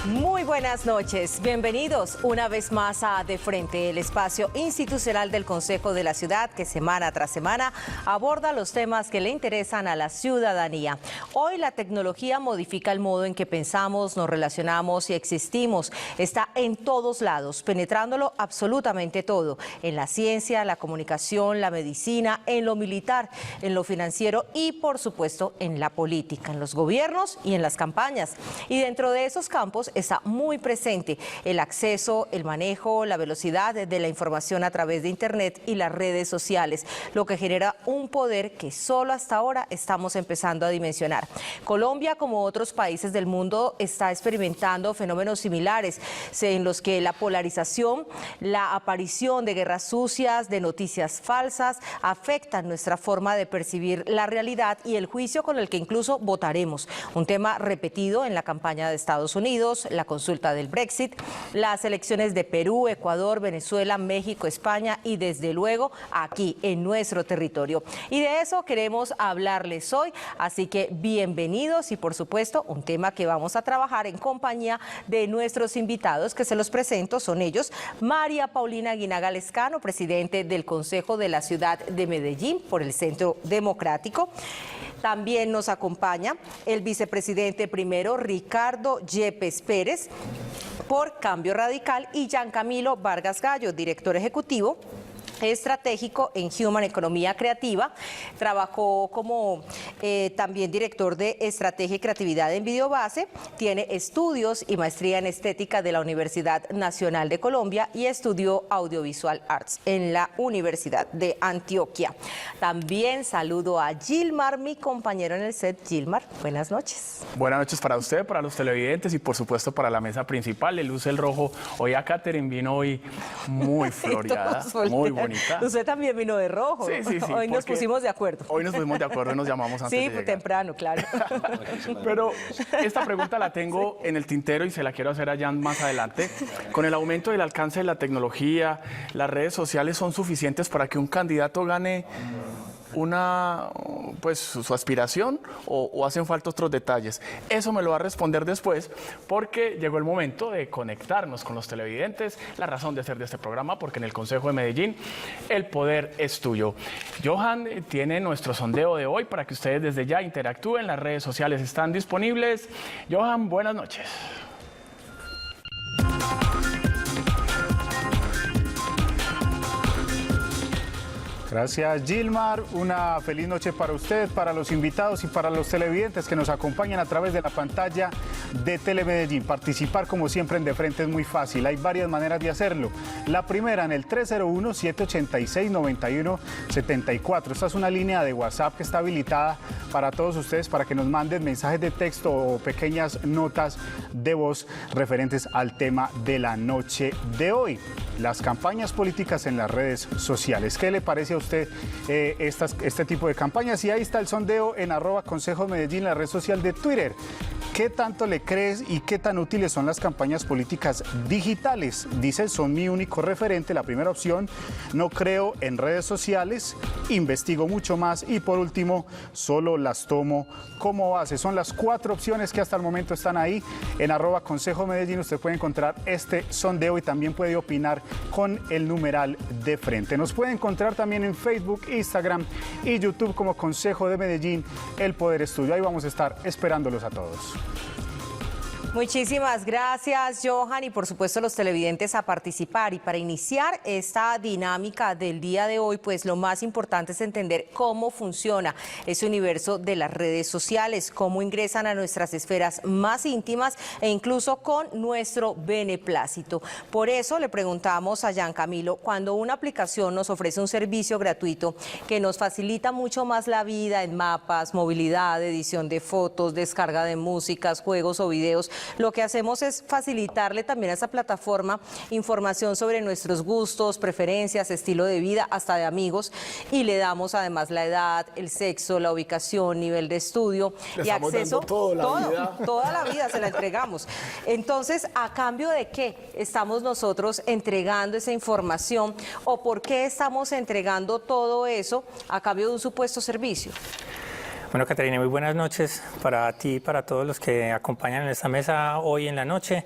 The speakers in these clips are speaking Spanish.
Muy buenas noches, bienvenidos una vez más a De Frente, el espacio institucional del Consejo de la Ciudad que semana tras semana aborda los temas que le interesan a la ciudadanía. Hoy la tecnología modifica el modo en que pensamos, nos relacionamos y existimos. Está en todos lados, penetrándolo absolutamente todo, en la ciencia, la comunicación, la medicina, en lo militar, en lo financiero y por supuesto en la política, en los gobiernos y en las campañas. Y dentro de esos campos está muy presente el acceso, el manejo, la velocidad de la información a través de Internet y las redes sociales, lo que genera un poder que solo hasta ahora estamos empezando a dimensionar. Colombia, como otros países del mundo, está experimentando fenómenos similares en los que la polarización, la aparición de guerras sucias, de noticias falsas, afectan nuestra forma de percibir la realidad y el juicio con el que incluso votaremos. Un tema repetido en la campaña de Estados Unidos, la consulta del Brexit, las elecciones de Perú, Ecuador, Venezuela, México, España y desde luego aquí en nuestro territorio. Y de eso queremos hablarles hoy, así que bienvenidos y por supuesto un tema que vamos a trabajar en compañía de nuestros invitados que se los presento. Son ellos: María Paulina Guinaga Lescano, presidente del Consejo de la Ciudad de Medellín por el Centro Democrático. También nos acompaña el vicepresidente primero, Ricardo Yepes Pérez, por Cambio Radical, y Jean Camilo Vargas Gallo, director ejecutivo estratégico en Human Economía Creativa. Trabajó como también director de Estrategia y Creatividad en Videobase. Tiene estudios y maestría en Estética de la Universidad Nacional de Colombia y estudió Audiovisual Arts en la Universidad de Antioquia. También saludo a Gilmar, mi compañero en el set. Gilmar, buenas noches. Buenas noches para usted, para los televidentes y por supuesto para la mesa principal. Le luce el rojo. Hoy a Katherine vino hoy muy floreada, muy bonita. Usted también vino de rojo. Sí. Hoy nos pusimos de acuerdo. Hoy nos pusimos de acuerdo y nos llamamos antes de llegar. Temprano, claro. Pero esta pregunta la tengo en el tintero y se la quiero hacer a Jan más adelante. Con el aumento del alcance de la tecnología, ¿las redes sociales son suficientes para que un candidato gane su aspiración o hacen falta otros detalles? Eso me lo va a responder después, porque llegó el momento de conectarnos con los televidentes, la razón de ser de este programa, porque en el Consejo de Medellín el poder es tuyo. Johan tiene nuestro sondeo de hoy para que ustedes desde ya interactúen. Las redes sociales están disponibles. Johan, buenas noches. Gracias, Gilmar. Una feliz noche para usted, para los invitados y para los televidentes que nos acompañan a través de la pantalla de Telemedellín. Participar, como siempre, en De Frente es muy fácil. Hay varias maneras de hacerlo. La primera, en el 301-786-9174. Esta es una línea de WhatsApp que está habilitada para todos ustedes, para que nos manden mensajes de texto o pequeñas notas de voz referentes al tema de la noche de hoy: las campañas políticas en las redes sociales. ¿Qué le parece a usted este tipo de campañas? Y ahí está el sondeo en @Consejo Medellín, la red social de Twitter. ¿Qué tanto le crees y qué tan útiles son las campañas políticas digitales? Dice: son mi único referente, la primera opción. No creo en redes sociales, investigo mucho más. Y por último, solo las tomo como base. Son las 4 opciones que hasta el momento están ahí en @Consejo Medellín. Usted puede encontrar este sondeo y también puede opinar con el numeral De Frente. Nos puede encontrar también en Facebook, Instagram y YouTube como Consejo de Medellín. El poder es tuyo. Ahí vamos a estar esperándolos a todos. Muchísimas gracias, Johan, y por supuesto los televidentes a participar. Y para iniciar esta dinámica del día de hoy, pues lo más importante es entender cómo funciona ese universo de las redes sociales, cómo ingresan a nuestras esferas más íntimas e incluso con nuestro beneplácito. Por eso le preguntamos a Jean Camilo: cuando una aplicación nos ofrece un servicio gratuito que nos facilita mucho más la vida en mapas, movilidad, edición de fotos, descarga de músicas, juegos o videos, lo que hacemos es facilitarle también a esa plataforma información sobre nuestros gustos, preferencias, estilo de vida, hasta de amigos, y le damos además la edad, el sexo, la ubicación, nivel de estudio y acceso, toda la vida se la entregamos. Entonces, ¿a cambio de qué estamos nosotros entregando esa información o por qué estamos entregando todo eso a cambio de un supuesto servicio? Bueno, Caterina, muy buenas noches para ti y para todos los que acompañan en esta mesa hoy en la noche.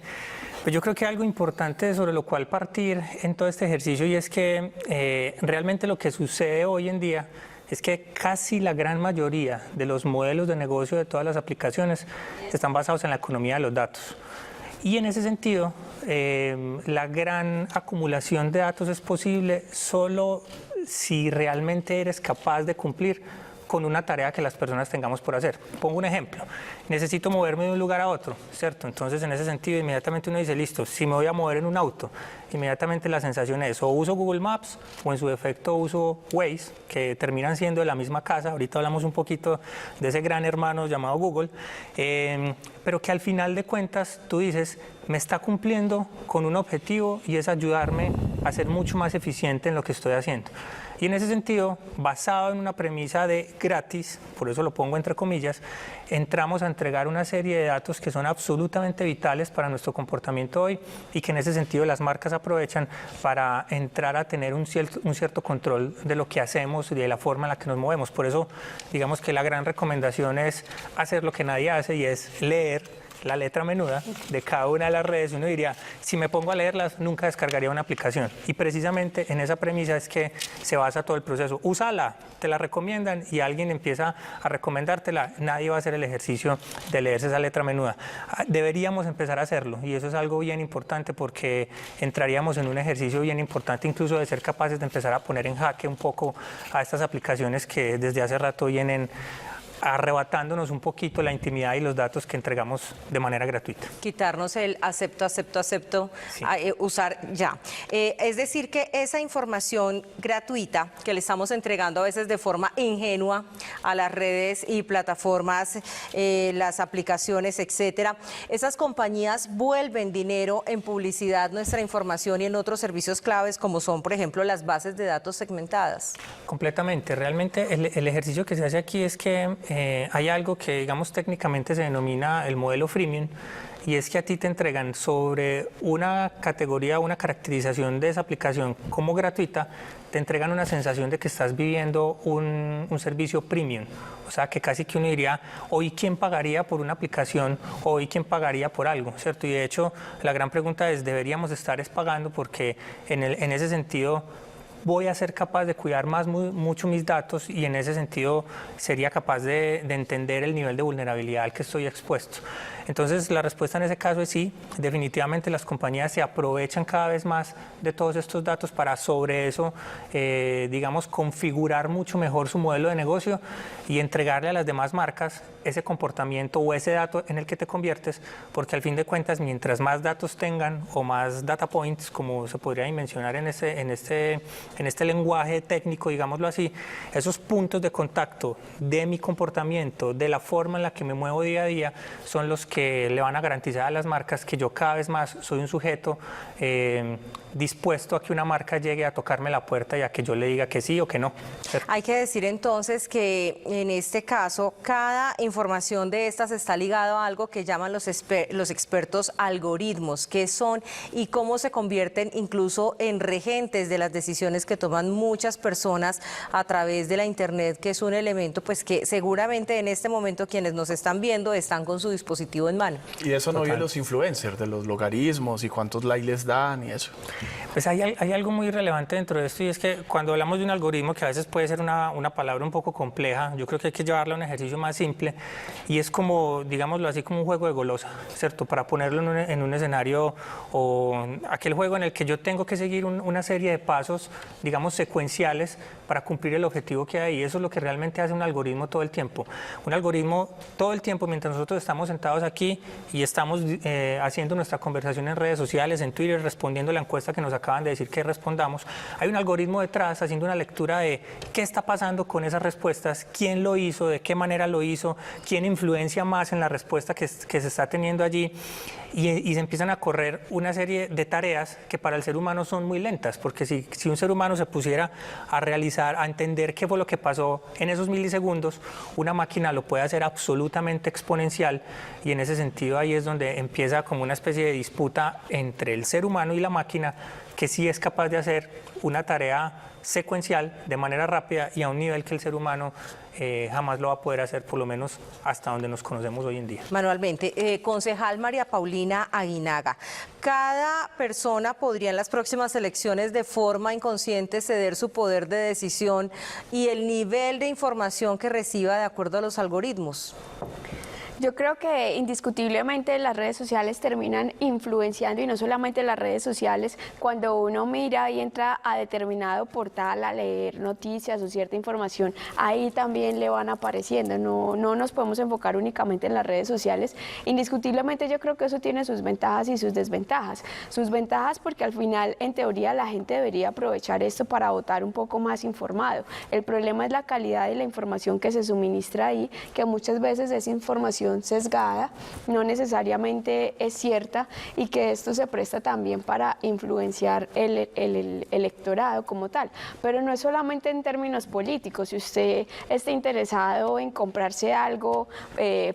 Pues yo creo que algo importante sobre lo cual partir en todo este ejercicio, y es que realmente lo que sucede hoy en día es que casi la gran mayoría de los modelos de negocio de todas las aplicaciones están basados en la economía de los datos. Y en ese sentido, la gran acumulación de datos es posible solo si realmente eres capaz de cumplir con una tarea que las personas tengamos por hacer. Pongo un ejemplo, necesito moverme de un lugar a otro, ¿cierto? Entonces, en ese sentido, inmediatamente uno dice, listo, si me voy a mover en un auto, inmediatamente la sensación es, o uso Google Maps, o en su defecto uso Waze, que terminan siendo de la misma casa. Ahorita hablamos un poquito de ese gran hermano llamado Google, pero que al final de cuentas tú dices, me está cumpliendo con un objetivo, y es ayudarme a ser mucho más eficiente en lo que estoy haciendo. Y en ese sentido, basado en una premisa de gratis, por eso lo pongo entre comillas, entramos a entregar una serie de datos que son absolutamente vitales para nuestro comportamiento hoy, y que en ese sentido las marcas aprovechan para entrar a tener un cierto control de lo que hacemos y de la forma en la que nos movemos. Por eso, digamos que la gran recomendación es hacer lo que nadie hace, y es leer la letra menuda de cada una de las redes. Uno diría, si me pongo a leerlas, nunca descargaría una aplicación. Y precisamente en esa premisa es que se basa todo el proceso. Úsala, te la recomiendan y alguien empieza a recomendártela. Nadie va a hacer el ejercicio de leerse esa letra menuda. Deberíamos empezar a hacerlo, y eso es algo bien importante, porque entraríamos en un ejercicio bien importante, incluso de ser capaces de empezar a poner en jaque un poco a estas aplicaciones que desde hace rato vienen arrebatándonos un poquito la intimidad y los datos que entregamos de manera gratuita. Quitarnos el acepto, sí. Usar ya. Es decir, que esa información gratuita que le estamos entregando a veces de forma ingenua a las redes y plataformas, las aplicaciones, etcétera, esas compañías vuelven dinero en publicidad, nuestra información y en otros servicios claves, como son, por ejemplo, las bases de datos segmentadas. Completamente. Realmente el ejercicio que se hace aquí es que hay algo que, digamos, técnicamente se denomina el modelo freemium, y es que a ti te entregan sobre una categoría, una caracterización de esa aplicación como gratuita, te entregan una sensación de que estás viviendo un servicio premium. O sea, que casi que uno diría, hoy quién pagaría por una aplicación, hoy quién pagaría por algo, ¿cierto? Y de hecho, la gran pregunta es, ¿deberíamos estar pagando? Porque en ese sentido voy a ser capaz de cuidar mucho mis datos, y en ese sentido sería capaz de entender el nivel de vulnerabilidad al que estoy expuesto. Entonces, la respuesta en ese caso es sí. Definitivamente las compañías se aprovechan cada vez más de todos estos datos para sobre eso, digamos, configurar mucho mejor su modelo de negocio y entregarle a las demás marcas ese comportamiento o ese dato en el que te conviertes, porque al fin de cuentas, mientras más datos tengan o más data points, como se podría mencionar en este lenguaje técnico, digámoslo así, esos puntos de contacto de mi comportamiento, de la forma en la que me muevo día a día, son los que le van a garantizar a las marcas que yo cada vez más soy un sujeto dispuesto a que una marca llegue a tocarme la puerta y a que yo le diga que sí o que no. Hay que decir entonces que en este caso cada información de estas está ligada a algo que llaman los expertos algoritmos, qué son y cómo se convierten incluso en regentes de las decisiones que toman muchas personas a través de la internet, que es un elemento pues que seguramente en este momento quienes nos están viendo están con su dispositivo en mano. Y eso no viene los influencers, de los logaritmos y cuántos likes les dan y eso. Pues hay algo muy relevante dentro de esto, y es que cuando hablamos de un algoritmo, que a veces puede ser una palabra un poco compleja, yo creo que hay que llevarlo a un ejercicio más simple, y es como, digámoslo así, como un juego de golosa, ¿cierto? Para ponerlo en un escenario, o aquel juego en el que yo tengo que seguir una serie de pasos, digamos, secuenciales para cumplir el objetivo que hay. Eso es lo que realmente hace un algoritmo todo el tiempo. Un algoritmo todo el tiempo, mientras nosotros estamos sentados aquí y estamos haciendo nuestra conversación en redes sociales, en Twitter, respondiendo la encuesta que nos acaban de decir que respondamos, hay un algoritmo detrás haciendo una lectura de qué está pasando con esas respuestas, quién lo hizo, de qué manera lo hizo, quién influencia más en la respuesta que se está teniendo allí, y se empiezan a correr una serie de tareas que para el ser humano son muy lentas, porque si un ser humano se pusiera a realizar, a entender qué fue lo que pasó en esos milisegundos, una máquina lo puede hacer absolutamente exponencial, y en ese sentido ahí es donde empieza como una especie de disputa entre el ser humano y la máquina, que sí es capaz de hacer una tarea secuencial de manera rápida y a un nivel que el ser humano jamás lo va a poder hacer, por lo menos hasta donde nos conocemos hoy en día. Manualmente, concejal María Paulina Aguinaga, cada persona podría en las próximas elecciones de forma inconsciente ceder su poder de decisión y el nivel de información que reciba de acuerdo a los algoritmos. Yo creo que indiscutiblemente las redes sociales terminan influenciando, y no solamente las redes sociales. Cuando uno mira y entra a determinado portal a leer noticias o cierta información, ahí también le van apareciendo. No nos podemos enfocar únicamente en las redes sociales. Indiscutiblemente yo creo que eso tiene sus ventajas y sus desventajas. Sus ventajas porque al final, en teoría, la gente debería aprovechar esto para votar un poco más informado. El problema es la calidad de la información que se suministra ahí, que muchas veces es información sesgada, no necesariamente es cierta, y que esto se presta también para influenciar el electorado como tal. Pero no es solamente en términos políticos. Si usted está interesado en comprarse algo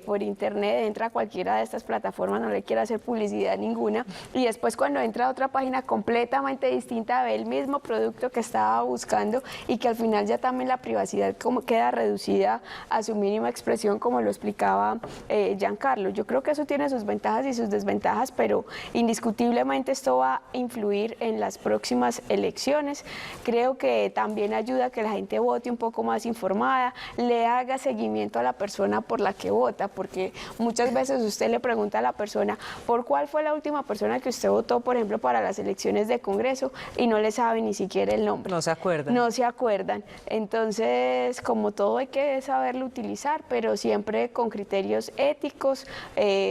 por internet, entra a cualquiera de estas plataformas, no le quiere hacer publicidad ninguna, y después cuando entra a otra página completamente distinta ve el mismo producto que estaba buscando, y que al final ya también la privacidad como queda reducida a su mínima expresión, como lo explicaba Giancarlo. Yo creo que eso tiene sus ventajas y sus desventajas, pero indiscutiblemente esto va a influir en las próximas elecciones. Creo que también ayuda a que la gente vote un poco más informada, le haga seguimiento a la persona por la que vota, porque muchas veces usted le pregunta a la persona por cuál fue la última persona que usted votó, por ejemplo, para las elecciones de Congreso, y no le sabe ni siquiera el nombre. No se acuerdan. No se acuerdan. Entonces, como todo, hay que saberlo utilizar, pero siempre con criterios éticos,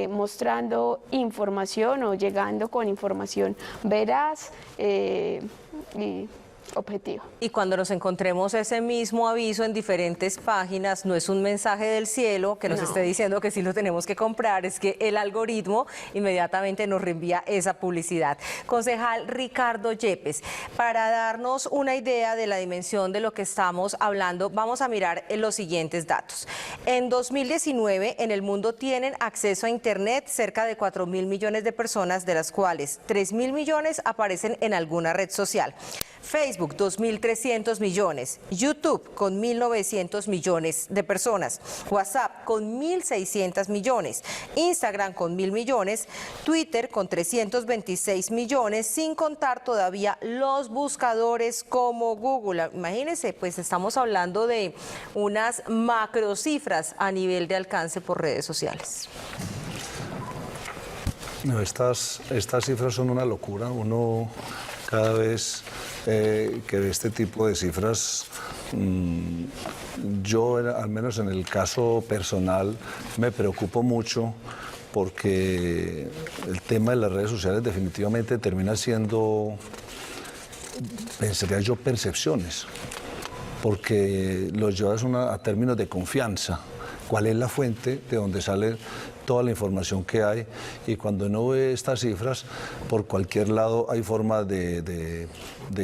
mostrando información o llegando con información veraz y objetivo. Y cuando nos encontremos ese mismo aviso en diferentes páginas, no es un mensaje del cielo que nos esté diciendo que sí lo tenemos que comprar, es que el algoritmo inmediatamente nos reenvía esa publicidad. Concejal Ricardo Yepes, para darnos una idea de la dimensión de lo que estamos hablando, vamos a mirar los siguientes datos. En 2019, en el mundo tienen acceso a Internet cerca de 4.000 millones de personas, de las cuales 3.000 millones aparecen en alguna red social. Facebook, 2.300 millones, YouTube con 1.900 millones de personas, WhatsApp con 1.600 millones, Instagram con 1.000 millones, Twitter con 326 millones, sin contar todavía los buscadores como Google. Imagínense, pues estamos hablando de unas macrocifras a nivel de alcance por redes sociales. No, estas cifras son una locura. Uno cada vez que ve este tipo de cifras, yo al menos en el caso personal me preocupo mucho, porque el tema de las redes sociales definitivamente termina siendo, pensaría yo, percepciones, porque lo llevas a términos de confianza. ¿Cuál es la fuente de donde sale toda la información que hay? Y cuando uno ve estas cifras, por cualquier lado hay forma de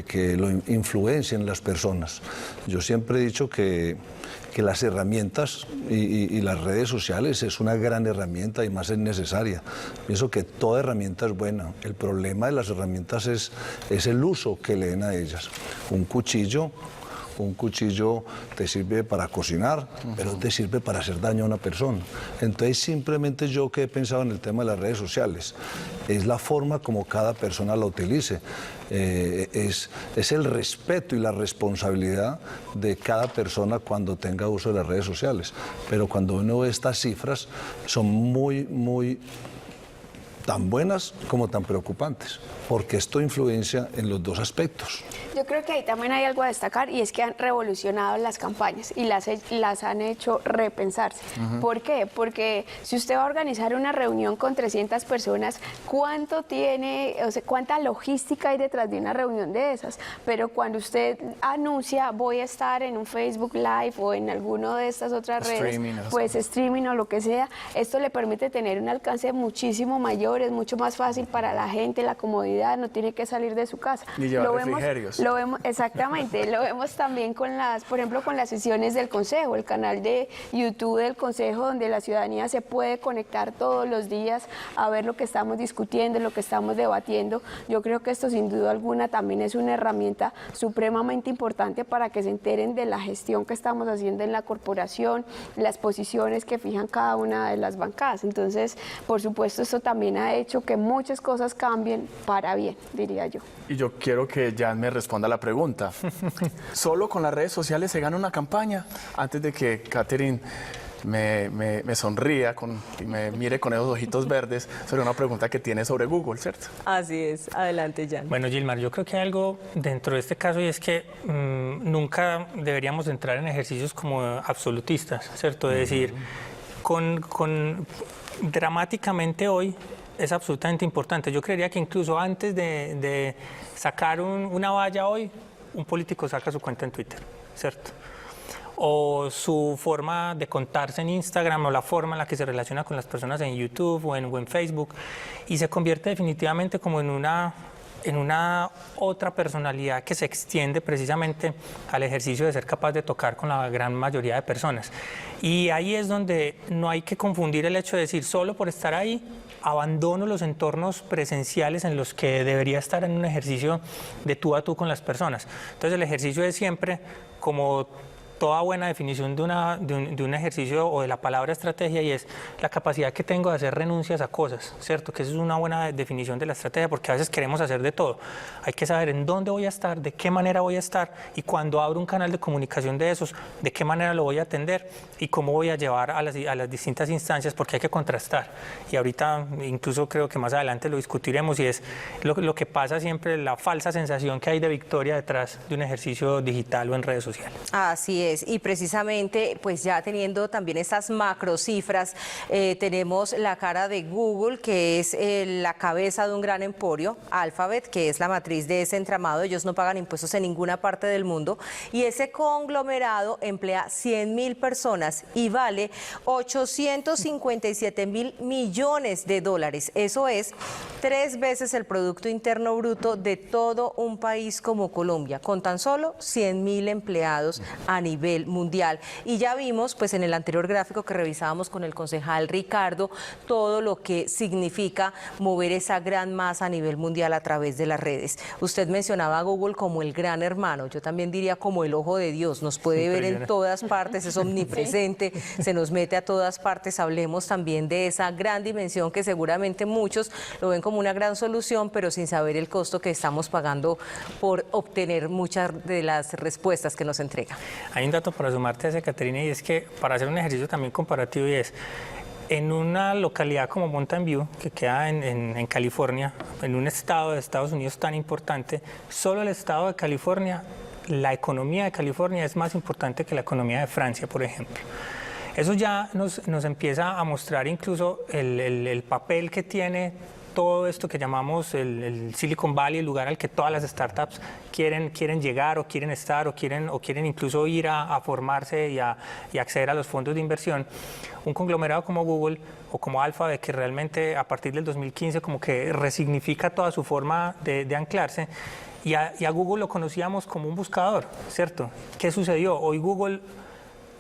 que lo influencien las personas. Yo siempre he dicho que las herramientas y las redes sociales es una gran herramienta, y más es necesaria. Pienso que toda herramienta es buena. El problema de las herramientas es el uso que le den a ellas. Un cuchillo te sirve para cocinar, pero te sirve para hacer daño a una persona. Entonces, simplemente yo que he pensado en el tema de las redes sociales, es la forma como cada persona la utilice. Es el respeto y la responsabilidad de cada persona cuando tenga uso de las redes sociales. Pero cuando uno ve estas cifras, son muy tan buenas como tan preocupantes, porque esto influencia en los dos aspectos. Yo creo que ahí también hay algo a destacar, y es que han revolucionado las campañas y las han hecho repensarse. ¿Por qué? Porque si usted va a organizar una reunión con 300 personas, ¿cuánta logística hay detrás de una reunión de esas? Pero cuando usted anuncia, voy a estar en un Facebook Live o en alguno de estas otras redes, pues streaming o lo que sea, esto le permite tener un alcance muchísimo mayor mayor, es mucho más fácil para la gente, la comodidad, no tiene que salir de su casa. Ni llevar refrigerios. Lo vemos, exactamente, lo vemos también con por ejemplo, con las sesiones del Consejo, el canal de YouTube del Consejo, donde la ciudadanía se puede conectar todos los días a ver lo que estamos discutiendo, lo que estamos debatiendo. Yo creo que esto sin duda alguna también es una herramienta supremamente importante para que se enteren de la gestión que estamos haciendo en la corporación, las posiciones que fijan cada una de las bancadas. Entonces, por supuesto, esto también ha hecho que muchas cosas cambien para bien, diría yo. Y yo quiero que Jan me responda la pregunta. ¿Solo con las redes sociales se gana una campaña? Antes de que Catherine me sonría y me mire con esos ojitos verdes sobre una pregunta que tiene sobre Google, ¿cierto? Así es. Adelante, Jan. Bueno, Gilmar, yo creo que hay algo dentro de este caso y es que nunca deberíamos entrar en ejercicios como absolutistas, ¿cierto? Es decir, dramáticamente hoy es absolutamente importante. Yo creería que incluso antes de sacar una valla hoy, un político saca su cuenta en Twitter, ¿cierto? O su forma de contarse en Instagram, o la forma en la que se relaciona con las personas en YouTube o en Facebook, y se convierte definitivamente como en una otra personalidad que se extiende precisamente al ejercicio de ser capaz de tocar con la gran mayoría de personas. Y ahí es donde no hay que confundir el hecho de decir, solo por estar ahí, abandono los entornos presenciales en los que debería estar en un ejercicio de tú a tú con las personas. Entonces el ejercicio es siempre como toda buena definición de un ejercicio o de la palabra estrategia, y es la capacidad que tengo de hacer renuncias a cosas, ¿cierto? Que eso es una buena definición de la estrategia, porque a veces queremos hacer de todo. Hay que saber en dónde voy a estar, de qué manera voy a estar, y cuando abro un canal de comunicación de esos, de qué manera lo voy a atender y cómo voy a llevar a las distintas instancias, porque hay que contrastar. Y ahorita, incluso creo que más adelante lo discutiremos, y es lo que pasa siempre, la falsa sensación que hay de victoria detrás de un ejercicio digital o en redes sociales. Así es, y precisamente pues ya teniendo también estas macro cifras, tenemos la cara de Google, que es la cabeza de un gran emporio, Alphabet, que es la matriz de ese entramado. Ellos no pagan impuestos en ninguna parte del mundo, y ese conglomerado emplea 100.000 personas y vale 857.000 millones de dólares. Eso es 3 veces el Producto Interno Bruto de todo un país como Colombia, con tan solo 100.000 empleados a nivel mundial. Y ya vimos, pues en el anterior gráfico que revisábamos con el concejal Ricardo, todo lo que significa mover esa gran masa a nivel mundial a través de las redes. Usted mencionaba a Google como el gran hermano, yo también diría como el ojo de Dios, nos puede ver en todas partes, es omnipresente, se nos mete a todas partes. Hablemos también de esa gran dimensión que seguramente muchos lo ven como una gran solución, pero sin saber el costo que estamos pagando por obtener muchas de las respuestas que nos entrega. Hay un dato para sumarte a ese, Caterina, y es que para hacer un ejercicio también comparativo, y es en una localidad como Mountain View, que queda en California, en un estado de Estados Unidos tan importante, solo el estado de California, la economía de California es más importante que la economía de Francia, por ejemplo. Eso ya nos empieza a mostrar incluso el papel que tiene todo esto que llamamos el Silicon Valley, el lugar al que todas las startups quieren llegar, o quieren estar, o quieren incluso ir a formarse y acceder a los fondos de inversión. Un conglomerado como Google o como Alphabet, que realmente a partir del 2015 como que resignifica toda su forma de anclarse, y a Google lo conocíamos como un buscador, ¿cierto? ¿Qué sucedió? Hoy Google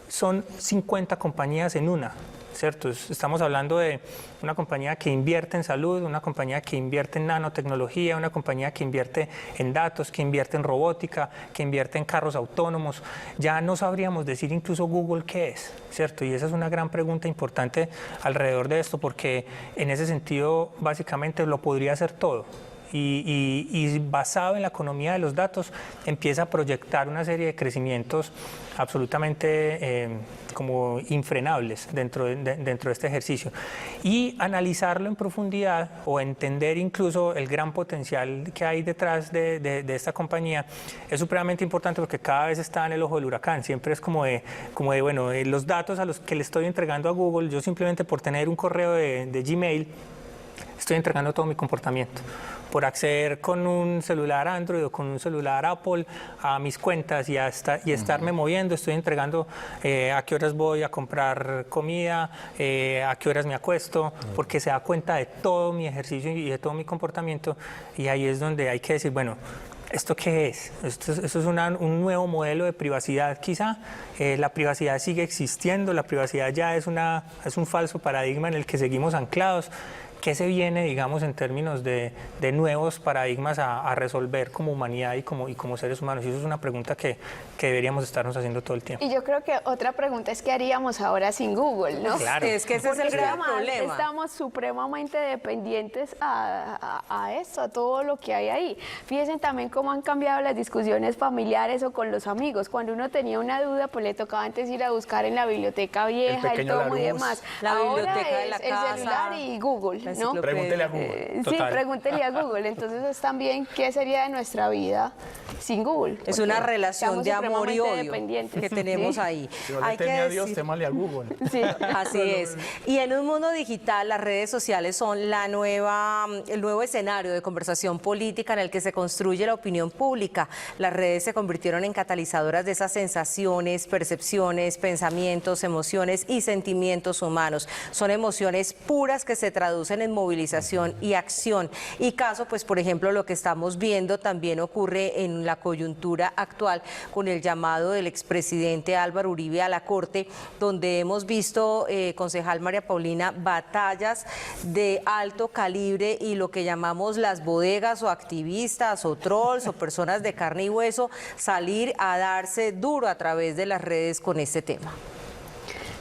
son 50 compañías en una, ¿cierto? Estamos hablando de una compañía que invierte en salud, una compañía que invierte en nanotecnología, una compañía que invierte en datos, que invierte en robótica, que invierte en carros autónomos. Ya no sabríamos decir incluso Google qué es, ¿cierto? Y esa es una gran pregunta importante alrededor de esto, porque en ese sentido básicamente lo podría hacer todo. Y basado en la economía de los datos empieza a proyectar una serie de crecimientos absolutamente como infrenables dentro de este ejercicio, y analizarlo en profundidad o entender incluso el gran potencial que hay detrás de esta compañía es supremamente importante, porque cada vez está en el ojo del huracán. Siempre es como de bueno, los datos a los que le estoy entregando a Google, yo simplemente por tener un correo de Gmail estoy entregando todo mi comportamiento. Por acceder con un celular Android o con un celular Apple a mis cuentas y estarme moviendo, estoy entregando a qué horas voy a comprar comida, a qué horas me acuesto, porque se da cuenta de todo mi ejercicio y de todo mi comportamiento, y ahí es donde hay que decir, bueno, ¿esto qué es? Esto es un nuevo modelo de privacidad quizá. La privacidad sigue existiendo, la privacidad ya es un falso paradigma en el que seguimos anclados. ¿Qué se viene, digamos, en términos de nuevos paradigmas a resolver como humanidad y como seres humanos? Y eso es una pregunta que deberíamos estarnos haciendo todo el tiempo. Y yo creo que otra pregunta es qué haríamos ahora sin Google, ¿no? Claro. Es que ese es el gran problema. Estamos supremamente dependientes a eso, a todo lo que hay ahí. Fíjense también cómo han cambiado las discusiones familiares o con los amigos. Cuando uno tenía una duda, pues le tocaba antes ir a buscar en la biblioteca vieja, el tomo y demás. La ahora biblioteca de la es casa, el celular y Google, ¿no? Pregúntele a Google. Sí, pregúntele a Google. Entonces es también qué sería de nuestra vida sin Google. Es una relación de amor y odio dependientes. que tenemos ¿sí? ahí. Si no le teme a Dios, témale a Google. Sí. Así es. Y en un mundo digital, las redes sociales son el nuevo escenario de conversación política en el que se construye la opinión pública. Las redes se convirtieron en catalizadoras de esas sensaciones, percepciones, pensamientos, emociones y sentimientos humanos. Son emociones puras que se traducen en movilización y acción. Y caso, pues por ejemplo, lo que estamos viendo también ocurre en la coyuntura actual con el llamado del expresidente Álvaro Uribe a la Corte, donde hemos visto, concejal María Paulina, batallas de alto calibre y lo que llamamos las bodegas o activistas o trolls o personas de carne y hueso salir a darse duro a través de las redes con este tema.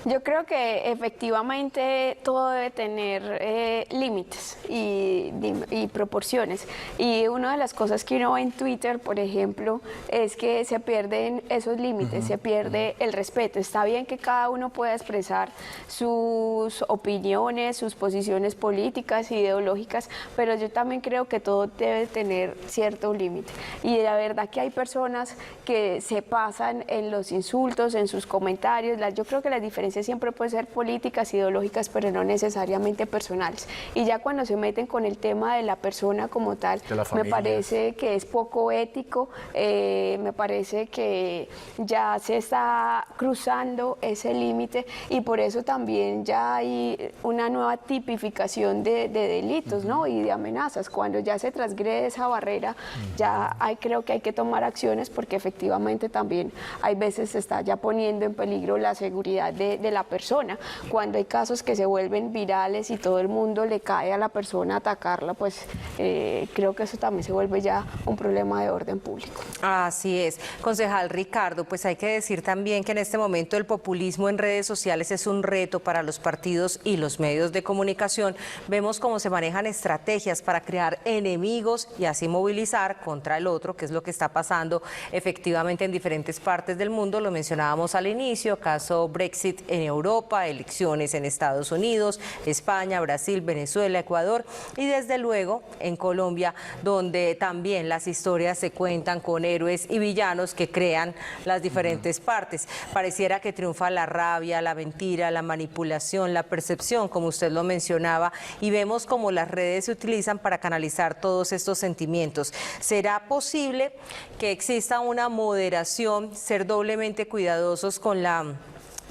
Yo creo que efectivamente todo debe tener límites y proporciones. Y una de las cosas que uno ve en Twitter, por ejemplo, es que se pierden esos límites, se pierde el respeto. Está bien que cada uno pueda expresar sus opiniones, sus posiciones políticas, ideológicas, pero yo también creo que todo debe tener cierto límite. Y la verdad que hay personas que se pasan en los insultos, en sus comentarios. Yo creo que las diferencias siempre pueden ser políticas, ideológicas, pero no necesariamente personales. Y ya cuando se meten con el tema de la persona como tal, me parece que es poco ético, me parece que ya se está cruzando ese límite y por eso también ya hay una nueva tipificación de delitos, ¿no? Y de amenazas. Cuando ya se transgrede esa barrera, ya creo que hay que tomar acciones porque efectivamente también hay veces se está ya poniendo en peligro la seguridad de la persona. Cuando hay casos que se vuelven virales y todo el mundo le cae a la persona a atacarla, pues creo que eso también se vuelve ya un problema de orden público. Así es. Concejal Ricardo, pues hay que decir también que en este momento el populismo en redes sociales es un reto para los partidos y los medios de comunicación. Vemos cómo se manejan estrategias para crear enemigos y así movilizar contra el otro, que es lo que está pasando efectivamente en diferentes partes del mundo. Lo mencionábamos al inicio, caso Brexit en Europa, elecciones en Estados Unidos, España, Brasil, Venezuela, Ecuador y desde luego en Colombia, donde también las historias se cuentan con héroes y villanos que crean las diferentes partes. Pareciera que triunfa la rabia, la mentira, la manipulación, la percepción, como usted lo mencionaba, y vemos cómo las redes se utilizan para canalizar todos estos sentimientos. ¿Será posible que exista una moderación, ser doblemente cuidadosos con la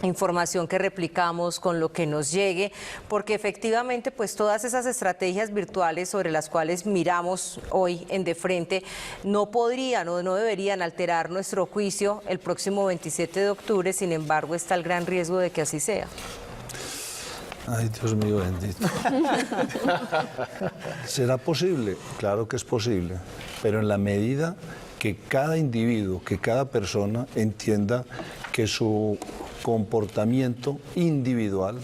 información que replicamos, con lo que nos llegue, porque efectivamente pues todas esas estrategias virtuales sobre las cuales miramos hoy en De Frente no podrían o no deberían alterar nuestro juicio el próximo 27 de octubre, sin embargo está el gran riesgo de que así sea? Ay, Dios mío bendito. ¿Será posible? Claro que es posible, pero en la medida que cada individuo, que cada persona entienda que su comportamiento individual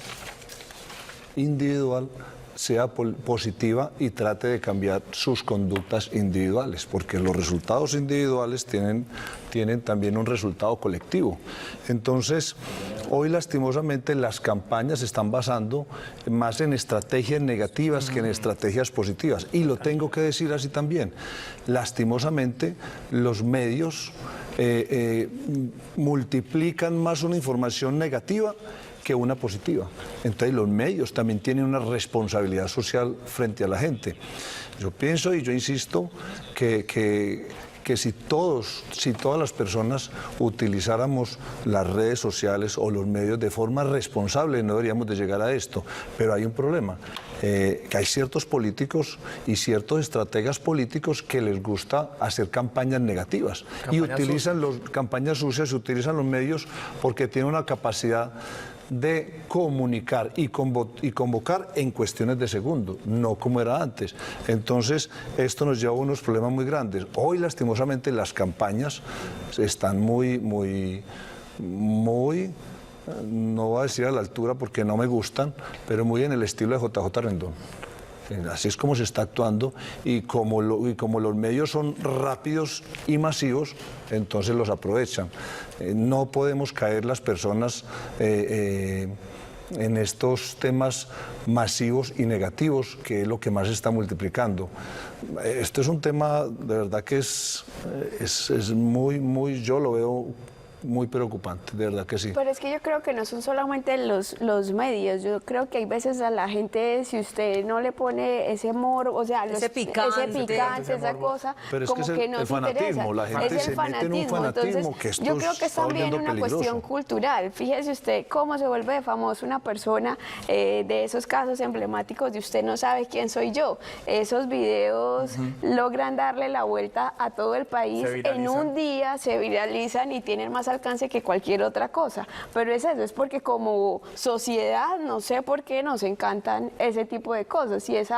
sea positiva y trate de cambiar sus conductas individuales, porque los resultados individuales tienen también un resultado colectivo. Entonces, hoy lastimosamente las campañas se están basando más en estrategias negativas que en estrategias positivas. Y lo tengo que decir así también. Lastimosamente, los medios multiplican más una información negativa que una positiva. Entonces los medios también tienen una responsabilidad social frente a la gente. Yo pienso y yo insisto que si todas las personas utilizáramos las redes sociales o los medios de forma responsable, no deberíamos de llegar a esto. Pero hay un problema, que hay ciertos políticos y ciertos estrategas políticos que les gusta hacer campañas negativas y utilizan campañas sucias y utilizan los medios porque tienen una capacidad de comunicar y convocar en cuestiones de segundos, no como era antes. Entonces, esto nos lleva a unos problemas muy grandes. Hoy, lastimosamente, las campañas están muy, no voy a decir a la altura porque no me gustan, pero muy en el estilo de JJ Rendón. Así es como se está actuando y como los medios son rápidos y masivos, entonces los aprovechan. No podemos caer las personas en estos temas masivos y negativos, que es lo que más se está multiplicando. Esto es un tema de verdad que es muy, yo lo veo muy preocupante, de verdad que sí. Pero es que yo creo que no son solamente los medios, yo creo que hay veces a la gente, si usted no le pone ese amor, o sea, ese picante, esa cosa, pero es como que no el fanatismo, la gente se mete en un fanatismo. Entonces, que esto yo creo que es también una cuestión cultural. Fíjese usted cómo se vuelve famoso una persona de esos casos emblemáticos de usted no sabe quién soy yo. Esos videos logran darle la vuelta a todo el país, en un día se viralizan y tienen más alcance que cualquier otra cosa, pero es eso, es porque como sociedad, no sé por qué nos encantan ese tipo de cosas. Si es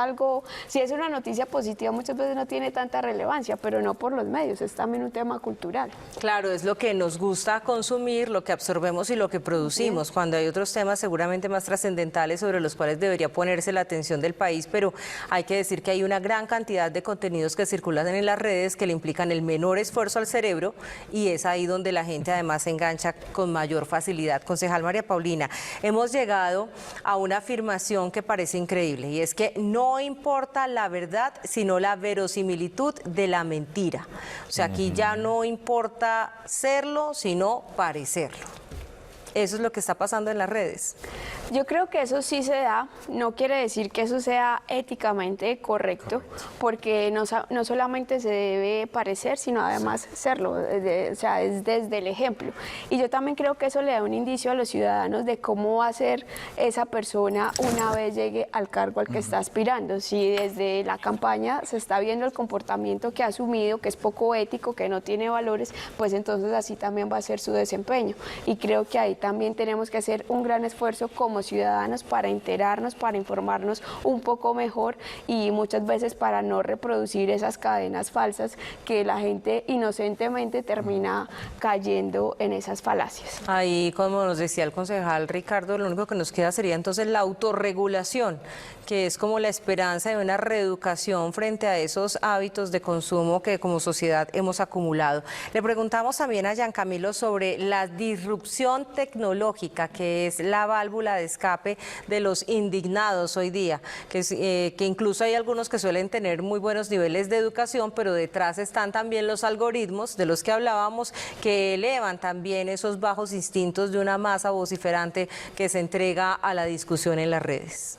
una noticia positiva, muchas veces no tiene tanta relevancia, pero no por los medios, es también un tema cultural. Claro, es lo que nos gusta consumir, lo que absorbemos y lo que producimos, cuando hay otros temas seguramente más trascendentales sobre los cuales debería ponerse la atención del país, pero hay que decir que hay una gran cantidad de contenidos que circulan en las redes que le implican el menor esfuerzo al cerebro y es ahí donde la gente además se engancha con mayor facilidad. Concejal María Paulina, hemos llegado a una afirmación que parece increíble y es que no importa la verdad, sino la verosimilitud de la mentira. O sea, aquí ya no importa serlo, sino parecerlo. Eso es lo que está pasando en las redes. Yo creo que eso sí se da, no quiere decir que eso sea éticamente correcto, porque no solamente se debe parecer, sino además serlo, o sea, es desde el ejemplo. Y yo también creo que eso le da un indicio a los ciudadanos de cómo va a ser esa persona una vez llegue al cargo al que está aspirando. Si desde la campaña se está viendo el comportamiento que ha asumido, que es poco ético, que no tiene valores, pues entonces así también va a ser su desempeño. Y creo que ahí también tenemos que hacer un gran esfuerzo como ciudadanos para enterarnos, para informarnos un poco mejor y muchas veces para no reproducir esas cadenas falsas que la gente inocentemente termina cayendo en esas falacias. Ahí, como nos decía el concejal Ricardo, lo único que nos queda sería entonces la autorregulación, que es como la esperanza de una reeducación frente a esos hábitos de consumo que como sociedad hemos acumulado. Le preguntamos también a Giancamilo sobre la disrupción tecnológica, que es la válvula de escape de los indignados hoy día, que incluso hay algunos que suelen tener muy buenos niveles de educación, pero detrás están también los algoritmos de los que hablábamos, que elevan también esos bajos instintos de una masa vociferante que se entrega a la discusión en las redes.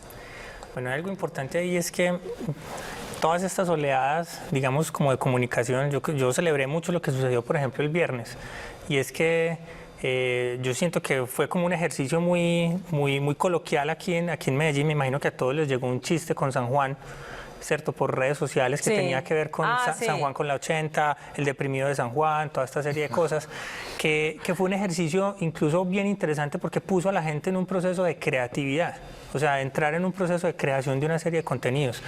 Bueno, algo importante ahí es que todas estas oleadas, digamos, como de comunicación, yo celebré mucho lo que sucedió, por ejemplo, el viernes, y es que yo siento que fue como un ejercicio muy coloquial aquí en Medellín. Me imagino que a todos les llegó un chiste con San Juan, ¿cierto? Por redes sociales que tenía que ver con San Juan con la 80, el deprimido de San Juan, toda esta serie de cosas, que fue un ejercicio incluso bien interesante porque puso a la gente en un proceso de creatividad. O sea, entrar en un proceso de creación de una serie de contenidos.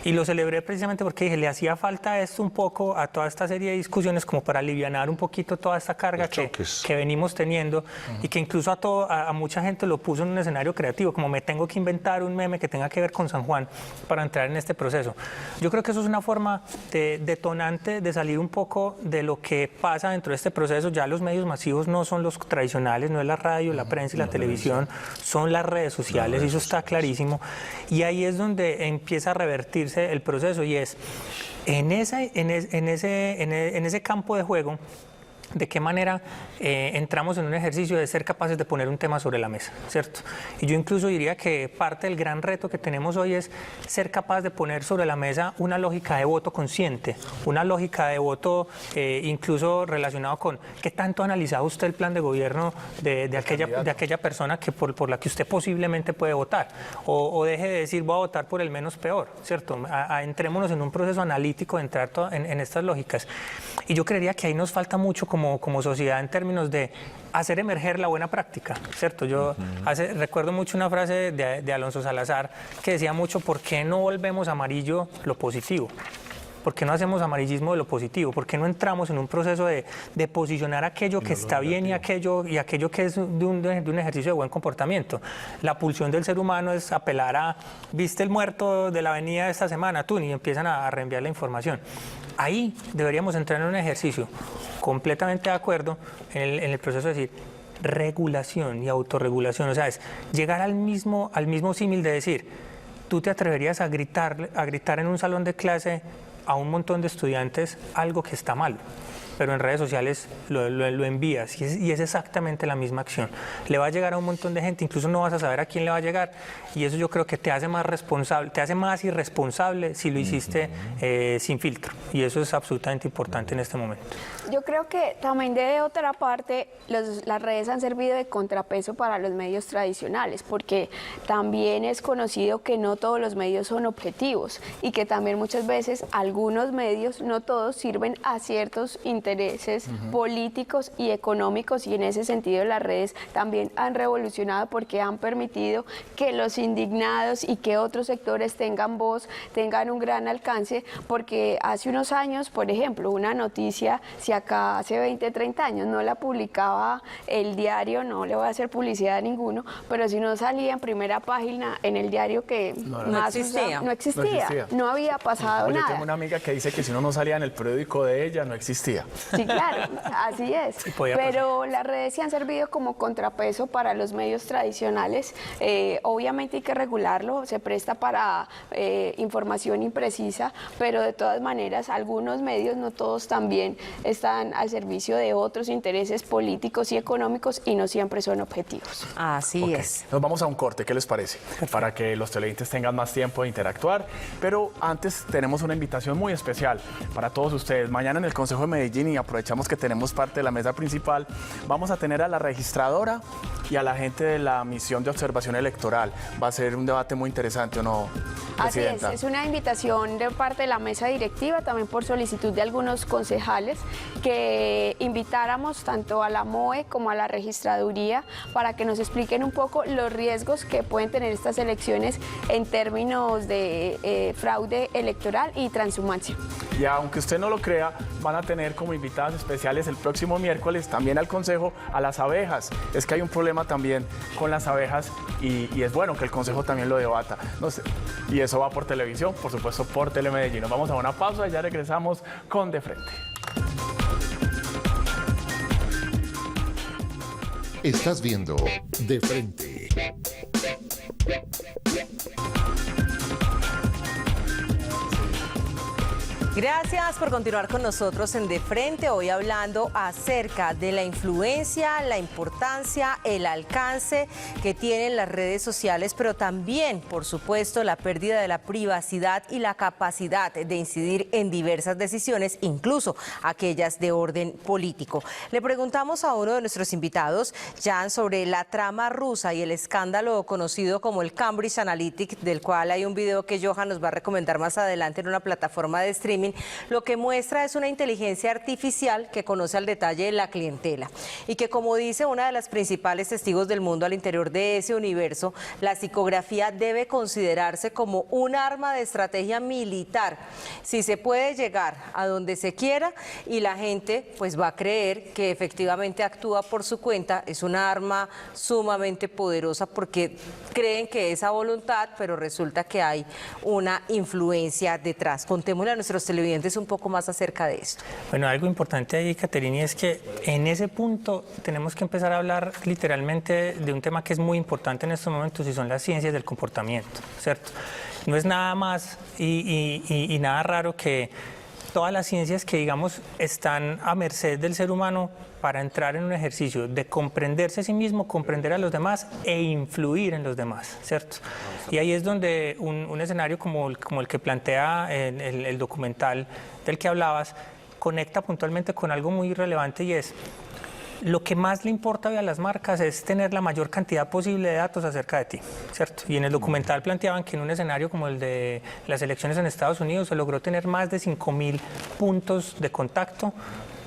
Y lo celebré precisamente porque dije, le hacía falta esto un poco a toda esta serie de discusiones como para alivianar un poquito toda esta carga que venimos teniendo y que incluso a mucha gente lo puso en un escenario creativo, como me tengo que inventar un meme que tenga que ver con San Juan para entrar en este proceso. Yo creo que eso es una forma detonante de salir un poco de lo que pasa dentro de este proceso. Ya los medios masivos no son los tradicionales, no es la radio, la prensa y la televisión, son las redes sociales, y eso está clarísimo, y ahí es donde empieza a revertirse el proceso, y es en ese campo de juego de qué manera entramos en un ejercicio de ser capaces de poner un tema sobre la mesa, ¿cierto? Y yo incluso diría que parte del gran reto que tenemos hoy es ser capaz de poner sobre la mesa una lógica de voto consciente, una lógica de voto incluso relacionado con qué tanto ha analizado usted el plan de gobierno de aquella persona que por la que usted posiblemente puede votar, o deje de decir voy a votar por el menos peor, ¿cierto? Entrémonos en un proceso analítico de entrar en estas lógicas. Y yo creería que ahí nos falta mucho como sociedad en términos de hacer emerger la buena práctica, ¿cierto? Yo recuerdo mucho una frase de Alonso Salazar que decía mucho, ¿por qué no volvemos amarillo lo positivo? ¿Por qué no hacemos amarillismo de lo positivo? ¿Por qué no entramos en un proceso de posicionar aquello que está bien y aquello que es de un ejercicio de buen comportamiento? La pulsión del ser humano es apelar a, ¿viste el muerto de la avenida de esta semana? Tú, y empiezan a reenviar la información. Ahí deberíamos entrar en un ejercicio completamente de acuerdo en el proceso de decir regulación y autorregulación. O sea, es llegar al mismo símil de decir, tú te atreverías a gritar en un salón de clase a un montón de estudiantes algo que está mal, pero en redes sociales lo envías y es exactamente la misma acción. Le va a llegar a un montón de gente, incluso no vas a saber a quién le va a llegar, y eso yo creo que te hace más responsable, te hace más irresponsable si lo hiciste sin filtro, y eso es absolutamente importante en este momento. Yo creo que también de otra parte las redes han servido de contrapeso para los medios tradicionales, porque también es conocido que no todos los medios son objetivos y que también muchas veces algunos medios, no todos, sirven a ciertos intereses políticos y económicos, y en ese sentido las redes también han revolucionado porque han permitido que los indignados y que otros sectores tengan voz, tengan un gran alcance, porque hace unos años, por ejemplo, una noticia, si acá hace 20, 30 años no la publicaba el diario, no le voy a hacer publicidad a ninguno, pero si no salía en primera página en el diario que no existía, no había pasado nada. Yo tengo una amiga que dice que si no salía en el periódico de ella, no existía. Sí, claro, así es. Sí, pero las redes sí han servido como contrapeso para los medios tradicionales. Obviamente hay que regularlo, se presta para información imprecisa, pero de todas maneras algunos medios, no todos, también están al servicio de otros intereses políticos y económicos y no siempre son objetivos. Así es. Nos vamos a un corte, ¿qué les parece? Para que los televidentes tengan más tiempo de interactuar, pero antes tenemos una invitación muy especial para todos ustedes. Mañana en el Consejo de Medellín, y aprovechamos que tenemos parte de la mesa principal, vamos a tener a la registradora y a la gente de la misión de observación electoral. Va a ser un debate muy interesante, ¿o no, Presidenta? Así es una invitación de parte de la mesa directiva, también por solicitud de algunos concejales, que invitáramos tanto a la MOE como a la registraduría para que nos expliquen un poco los riesgos que pueden tener estas elecciones en términos de fraude electoral y transhumancia. Y aunque usted no lo crea, van a tener como invitadas especiales el próximo miércoles también al Consejo a las abejas. Es que hay un problema también con las abejas y es bueno que el Consejo también lo debata. No sé. Y eso va por televisión, por supuesto por Telemedellín. Nos vamos a una pausa y ya regresamos con De Frente. Estás viendo De Frente. Gracias por continuar con nosotros en De Frente, hoy hablando acerca de la influencia, la importancia, el alcance que tienen las redes sociales, pero también, por supuesto, la pérdida de la privacidad y la capacidad de incidir en diversas decisiones, incluso aquellas de orden político. Le preguntamos a uno de nuestros invitados, Jan, sobre la trama rusa y el escándalo conocido como el Cambridge Analytica, del cual hay un video que Johan nos va a recomendar más adelante en una plataforma de streaming. Lo que muestra es una inteligencia artificial que conoce al detalle la clientela y que, como dice una de las principales testigos del mundo al interior de ese universo, la psicografía debe considerarse como un arma de estrategia militar. Si se puede llegar a donde se quiera y la gente pues va a creer que efectivamente actúa por su cuenta, es una arma sumamente poderosa porque creen que es a voluntad, pero resulta que hay una influencia detrás. Contémosle a nuestros televidentes un poco más acerca de esto. Bueno, algo importante ahí, Caterini, es que en ese punto tenemos que empezar a hablar literalmente de un tema que es muy importante en estos momentos y son las ciencias del comportamiento, ¿cierto? No es nada más y nada raro que todas las ciencias que, digamos, están a merced del ser humano para entrar en un ejercicio de comprenderse a sí mismo, comprender a los demás e influir en los demás, ¿cierto? Y ahí es donde un escenario como el que plantea el documental del que hablabas conecta puntualmente con algo muy relevante, y es: lo que más le importa hoy a las marcas es tener la mayor cantidad posible de datos acerca de ti, ¿cierto? Y en el documental planteaban que en un escenario como el de las elecciones en Estados Unidos se logró tener más de 5.000 puntos de contacto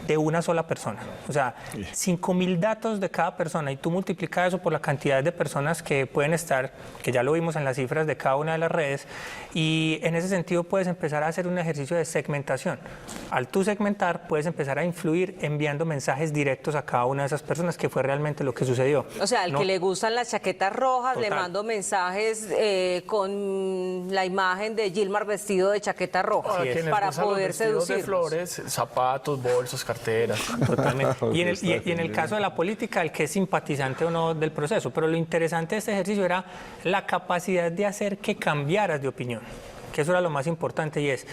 de una sola persona. O sea, 5.000 datos de cada persona, y tú multiplicas eso por la cantidad de personas que pueden estar, que ya lo vimos en las cifras de cada una de las redes, y en ese sentido puedes empezar a hacer un ejercicio de segmentación. Al tú segmentar, puedes empezar a influir enviando mensajes directos a cada una de esas personas, que fue realmente lo que sucedió. O sea, al que le gustan las chaquetas rojas, Total. le mando mensajes con la imagen de Gilmar vestido de chaqueta roja, A quienes para gustan los poder vestidos de seducirlos. flores, zapatos, bolsos, carteras. Totalmente. Y en el caso de la política, el que es simpatizante o no del proceso. Pero lo interesante de este ejercicio era la capacidad de hacer que cambiaras de opinión, que eso era lo más importante, y es: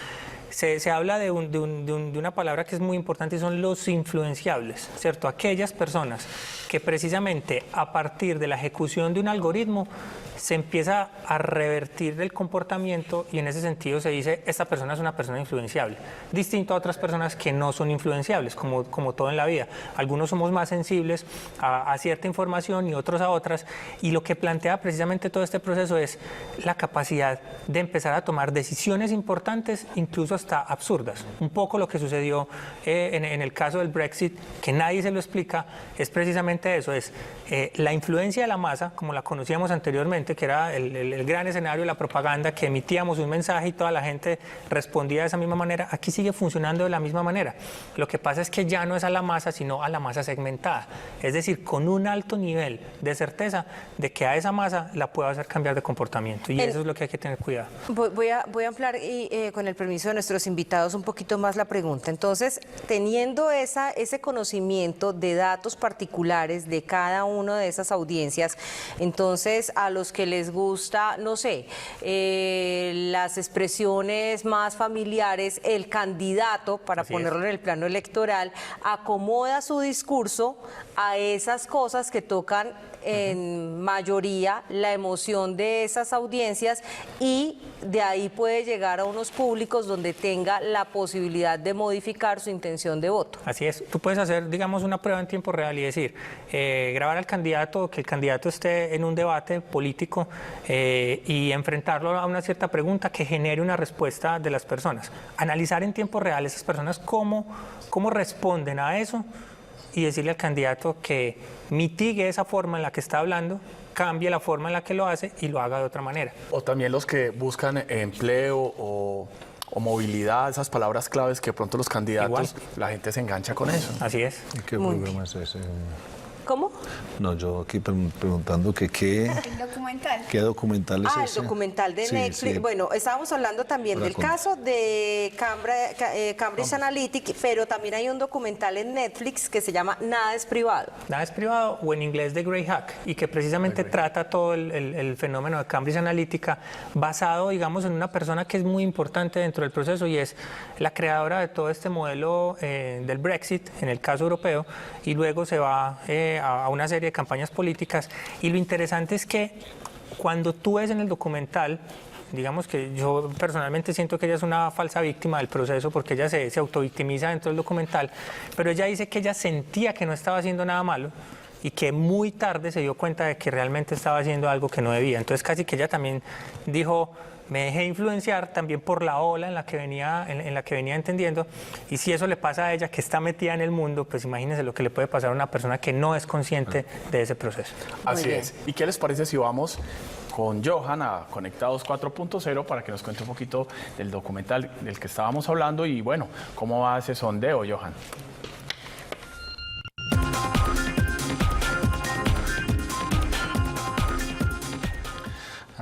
se habla de una palabra que es muy importante, y son los influenciables, ¿cierto? Aquellas personas que precisamente a partir de la ejecución de un algoritmo se empieza a revertir el comportamiento, y en ese sentido se dice: esta persona es una persona influenciable, distinto a otras personas que no son influenciables, como todo en la vida. Algunos somos más sensibles a cierta información y otros a otras, y lo que plantea precisamente todo este proceso es la capacidad de empezar a tomar decisiones importantes, incluso hasta absurdas. Un poco lo que sucedió en el caso del Brexit, que nadie se lo explica, es precisamente eso, es la influencia de la masa, como la conocíamos anteriormente, que era el gran escenario de la propaganda, que emitíamos un mensaje y toda la gente respondía de esa misma manera. Aquí sigue funcionando de la misma manera. Lo que pasa es que ya no es a la masa, sino a la masa segmentada, es decir, con un alto nivel de certeza de que a esa masa la puedo hacer cambiar de comportamiento, y eso es lo que hay que tener cuidado. Voy a ampliar, con el permiso de nuestros invitados, un poquito más la pregunta. Entonces, teniendo ese conocimiento de datos particulares de cada una de esas audiencias, entonces a los que les gusta, no sé, las expresiones más familiares, el candidato, para ponerlo en el plano electoral, acomoda su discurso a esas cosas que tocan en mayoría la emoción de esas audiencias, y de ahí puede llegar a unos públicos donde tenga la posibilidad de modificar su intención de voto. Así es, tú puedes hacer, digamos, una prueba en tiempo real y decir, grabar al candidato, que el candidato esté en un debate político y enfrentarlo a una cierta pregunta que genere una respuesta de las personas. Analizar en tiempo real esas personas cómo responden a eso, y decirle al candidato que mitigue esa forma en la que está hablando, cambie la forma en la que lo hace y lo haga de otra manera. O también los que buscan empleo o movilidad, esas palabras claves que de pronto los candidatos, la gente se engancha con eso. Así es. ¿Y qué programa es ese? ¿Cómo? No, yo aquí preguntando que qué documental es ese. El documental de Netflix. Sí. Bueno, estábamos hablando también del caso de Cambridge Analytica, pero también hay un documental en Netflix que se llama Nada es privado. Nada es privado, o en inglés The Grey Hack, y que precisamente trata todo el fenómeno de Cambridge Analytica, basado, digamos, en una persona que es muy importante dentro del proceso, y es la creadora de todo este modelo del Brexit, en el caso europeo, y luego se va a una serie de campañas políticas. Y lo interesante es que cuando tú ves en el documental, digamos que yo personalmente siento que ella es una falsa víctima del proceso, porque ella se autovictimiza dentro del documental, pero ella dice que ella sentía que no estaba haciendo nada malo, y que muy tarde se dio cuenta de que realmente estaba haciendo algo que no debía. Entonces casi que ella también dijo: me dejé influenciar también por la ola en la que venía entendiendo, y si eso le pasa a ella, que está metida en el mundo, pues imagínense lo que le puede pasar a una persona que no es consciente de ese proceso. Así es. ¿Y qué les parece si vamos con Johan a Conectados 4.0 para que nos cuente un poquito del documental del que estábamos hablando y, bueno, cómo va ese sondeo, Johan?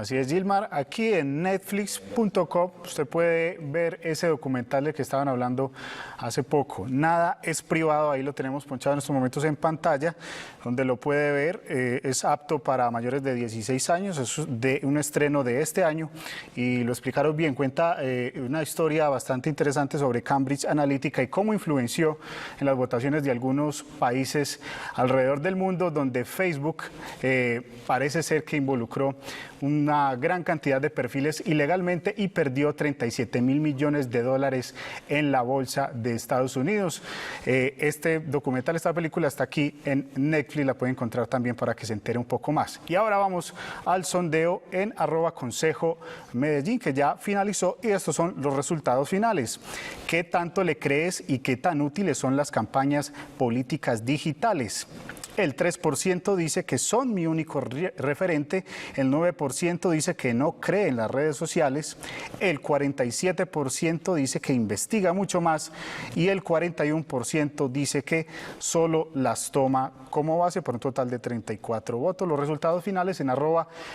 Así es, Gilmar. Aquí en netflix.com usted puede ver ese documental del que estaban hablando hace poco. Nada es privado, ahí lo tenemos ponchado en estos momentos en pantalla, donde lo puede ver. Es apto para mayores de 16 años, es de un estreno de este año y lo explicaron bien. Cuenta una historia bastante interesante sobre Cambridge Analytica y cómo influenció en las votaciones de algunos países alrededor del mundo, donde Facebook parece ser que involucró una gran cantidad de perfiles ilegalmente y perdió 37.000 millones de dólares en la bolsa de Estados Unidos. Este documental, esta película está aquí en Netflix, la puede encontrar también para que se entere un poco más. Y ahora vamos al sondeo en @ConsejoMedellín, que ya finalizó, y estos son los resultados finales. ¿Qué tanto le crees y qué tan útiles son las campañas políticas digitales? El 3% dice que son mi único referente, el 9% dice que no cree en las redes sociales, el 47% dice que investiga mucho más y el 41% dice que solo las toma como base, por un total de 34 votos. Los resultados finales en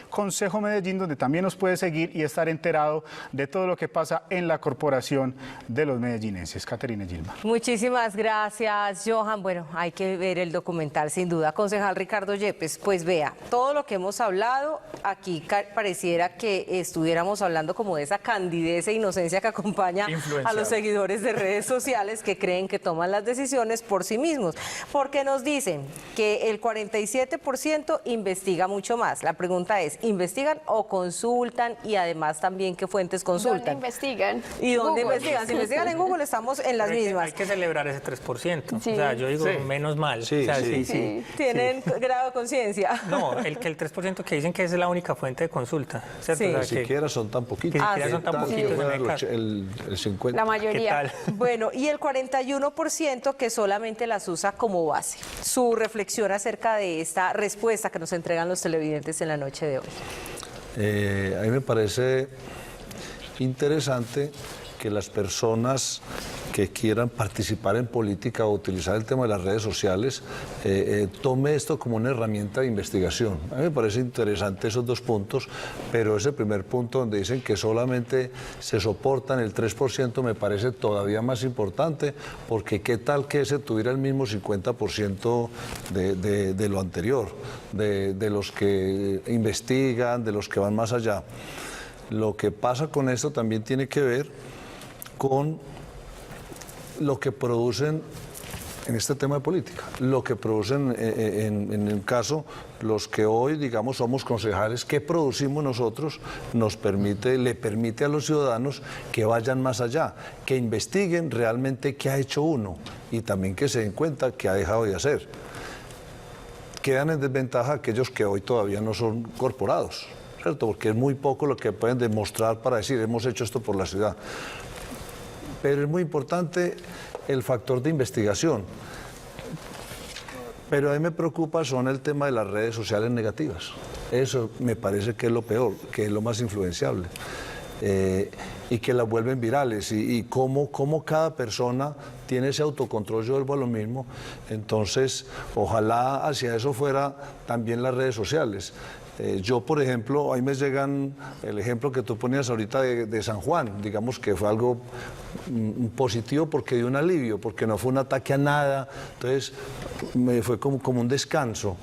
@ConsejoMedellín, donde también nos puede seguir y estar enterado de todo lo que pasa en la corporación de los medellinenses. Caterina Gilmar. Muchísimas gracias, Johan. Bueno, hay que ver el documental sin duda. Concejal Ricardo Yepes, pues vea, todo lo que hemos hablado, aquí pareciera que estuviéramos hablando como de esa candidez e inocencia que acompaña a los seguidores de redes sociales que creen que toman las decisiones por sí mismos, porque nos dicen que el 47% investiga mucho más. La pregunta es, ¿investigan o consultan? Y además también, ¿qué fuentes consultan? ¿Dónde investigan? ¿Y dónde Google. investigan? Si investigan en Google, estamos en las mismas. Hay que celebrar ese 3%. Sí. O sea, yo digo, menos mal. Sí, o sea, sí. ¿Tienen grado de conciencia? No, el 3% que dicen que es la única fuente de consulta, ¿cierto? Sí. O sea, Ni siquiera son tan poquitos. Ni siquiera son tan ¿Qué tal poquitos que fuera en el caso? el 50%? La ¿qué mayoría. tal? Bueno, y el 41% que solamente las usa como base. Su reflexión acerca de esta respuesta que nos entregan los televidentes en la noche de hoy. A mí me parece interesante que las personas que quieran participar en política o utilizar el tema de las redes sociales tome esto como una herramienta de investigación. A mí me parece interesante esos dos puntos, pero ese primer punto donde dicen que solamente se soportan el 3% me parece todavía más importante, porque qué tal que ese tuviera el mismo 50% de lo anterior, de los que investigan, de los que van más allá. Lo que pasa con esto también tiene que ver con lo que producen en este tema de política, lo que producen en el caso, los que hoy, digamos, somos concejales, ¿qué producimos nosotros? Le permite a los ciudadanos que vayan más allá, que investiguen realmente qué ha hecho uno y también que se den cuenta qué ha dejado de hacer. Quedan en desventaja aquellos que hoy todavía no son corporados, ¿cierto? Porque es muy poco lo que pueden demostrar para decir, hemos hecho esto por la ciudad. Pero es muy importante el factor de investigación. Pero a mí me preocupa son el tema de las redes sociales negativas. Eso me parece que es lo peor, que es lo más influenciable. Y que las vuelven virales y cómo cada persona tiene ese autocontrol, yo vuelvo a lo mismo. Entonces, ojalá hacia eso fuera también las redes sociales. Yo, por ejemplo, ahí me llegan el ejemplo que tú ponías ahorita de San Juan, digamos que fue algo positivo porque dio un alivio, porque no fue un ataque a nada, entonces me fue como un descanso.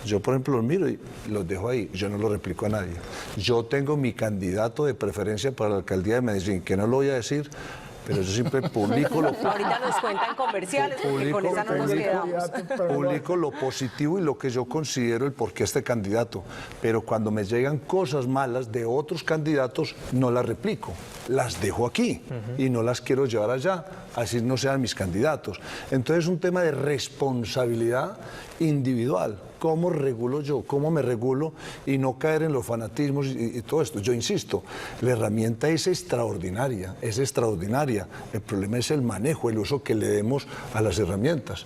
Yo, por ejemplo, los miro y los dejo ahí, yo no lo replico a nadie. Yo tengo mi candidato de preferencia para la alcaldía de Medellín, que no lo voy a decir, pero yo siempre publico lo Ahorita nos cuentan comerciales, porque con esa no nos quedamos. publico lo positivo y lo que yo considero el porqué este candidato, pero cuando me llegan cosas malas de otros candidatos no las replico, las dejo aquí y no las quiero llevar allá, así no sean mis candidatos. Entonces es un tema de responsabilidad individual. ¿Cómo regulo yo? ¿Cómo me regulo? Y no caer en los fanatismos y todo esto. Yo insisto, la herramienta es extraordinaria, es extraordinaria. El problema es el manejo, el uso que le demos a las herramientas.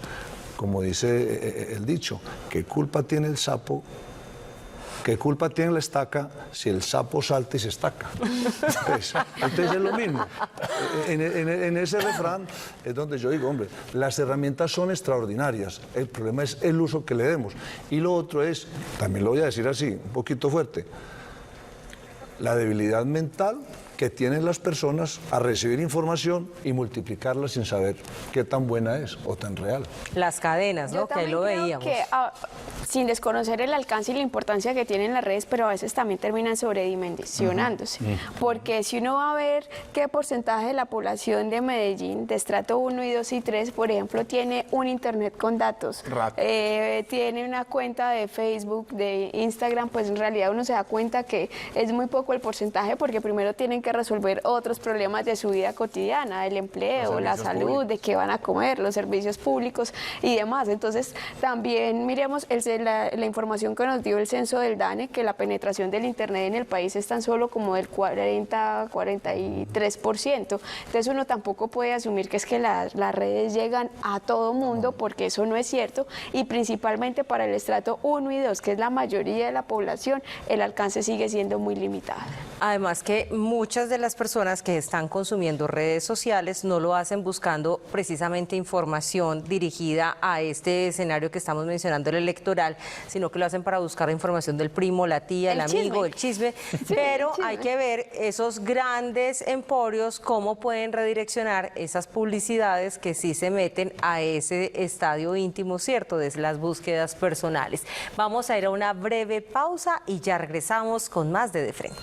Como dice el dicho, ¿qué culpa tiene el sapo? ¿Qué culpa tiene la estaca si el sapo salta y se estaca? Entonces es lo mismo. En ese refrán es donde yo digo, hombre, las herramientas son extraordinarias, el problema es el uso que le demos. Y lo otro es, también lo voy a decir así, un poquito fuerte, la debilidad mental que tienen las personas a recibir información y multiplicarla sin saber qué tan buena es o tan real. Las cadenas, ¿no? Que ahí lo veíamos. Que, sin desconocer el alcance y la importancia que tienen las redes, pero a veces también terminan sobredimensionándose. Porque si uno va a ver qué porcentaje de la población de Medellín, de estrato 1 y 2 y 3, por ejemplo, tiene un internet con datos, tiene una cuenta de Facebook, de Instagram, pues en realidad uno se da cuenta que es muy poco el porcentaje, porque primero tienen que resolver otros problemas de su vida cotidiana, el empleo, la salud, de qué van a comer, los servicios públicos y demás. Entonces, también miremos la información que nos dio el censo del DANE, que la penetración del Internet en el país es tan solo como del 40-43%. Entonces, uno tampoco puede asumir que es que las redes llegan a todo mundo, porque eso no es cierto, y principalmente para el estrato 1 y 2, que es la mayoría de la población, el alcance sigue siendo muy limitado. Además que muchas de las personas que están consumiendo redes sociales no lo hacen buscando precisamente información dirigida a este escenario que estamos mencionando, el electoral, sino que lo hacen para buscar la información del primo, la tía, el amigo, el chisme. Sí, pero hay que ver esos grandes emporios cómo pueden redireccionar esas publicidades que sí se meten a ese estadio íntimo, ¿cierto?, de las búsquedas personales. Vamos a ir a una breve pausa y ya regresamos con más de Frente.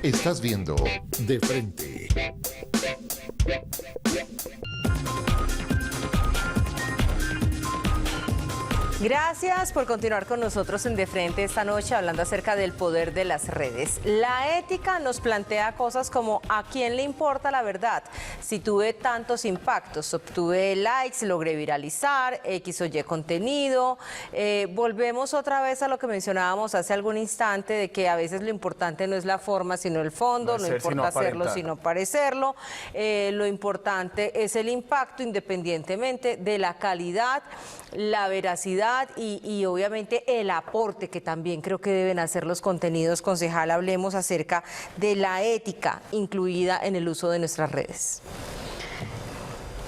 Estás viendo De Frente. Gracias por continuar con nosotros en De Frente esta noche, hablando acerca del poder de las redes. La ética nos plantea cosas como: ¿a quién le importa la verdad? Si tuve tantos impactos, obtuve likes, logré viralizar, X o Y contenido. Volvemos otra vez a lo que mencionábamos hace algún instante, de que a veces lo importante no es la forma, sino el fondo, no importa hacerlo, sino parecerlo. Lo importante es el impacto, independientemente de la calidad, la veracidad y obviamente el aporte que también creo que deben hacer los contenidos. Concejal, hablemos acerca de la ética incluida en el uso de nuestras redes.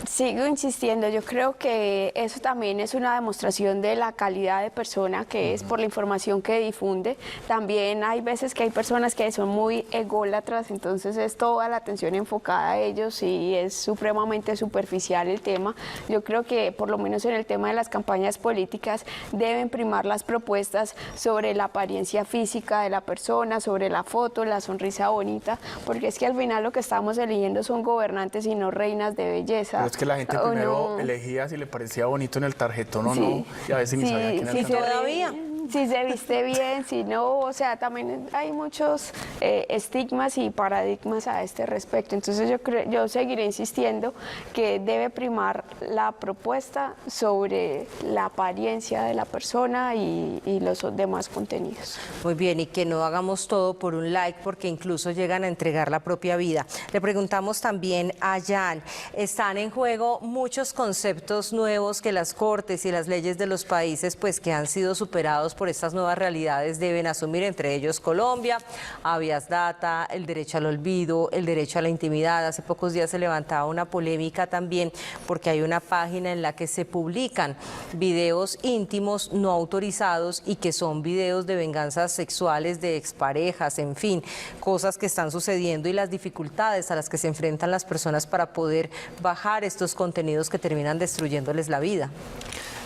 Sigo insistiendo, yo creo que eso también es una demostración de la calidad de persona que es por la información que difunde. También hay veces que hay personas que son muy ególatras, entonces es toda la atención enfocada a ellos y es supremamente superficial el tema. Yo creo que por lo menos en el tema de las campañas políticas deben primar las propuestas sobre la apariencia física de la persona, sobre la foto, la sonrisa bonita, porque es que al final lo que estamos eligiendo son gobernantes y no reinas de belleza. Pero es que la gente primero elegía si le parecía bonito en el tarjetón o no, y a veces ni sabía quién era. Todavía. Si se viste bien, si no, o sea, también hay muchos estigmas y paradigmas a este respecto. Entonces yo seguiré insistiendo que debe primar la propuesta sobre la apariencia de la persona y los demás contenidos. Muy bien, y que no hagamos todo por un like, porque incluso llegan a entregar la propia vida. Le preguntamos también a Jan, están en juego muchos conceptos nuevos que las cortes y las leyes de los países pues que han sido superados por estas nuevas realidades deben asumir, entre ellos Colombia, habeas data, el derecho al olvido, el derecho a la intimidad. Hace pocos días se levantaba una polémica también porque hay una página en la que se publican videos íntimos no autorizados y que son videos de venganzas sexuales de exparejas, en fin, cosas que están sucediendo y las dificultades a las que se enfrentan las personas para poder bajar estos contenidos que terminan destruyéndoles la vida.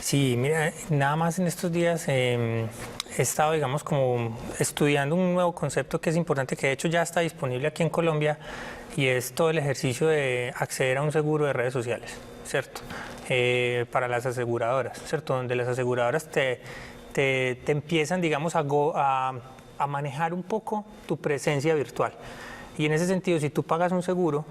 Sí, mira, nada más en estos días he estado, digamos, como estudiando un nuevo concepto que es importante, que de hecho ya está disponible aquí en Colombia, y es todo el ejercicio de acceder a un seguro de redes sociales, ¿cierto? Para las aseguradoras, ¿cierto? Donde las aseguradoras te empiezan, digamos, a manejar un poco tu presencia virtual. Y en ese sentido, si tú pagas un seguro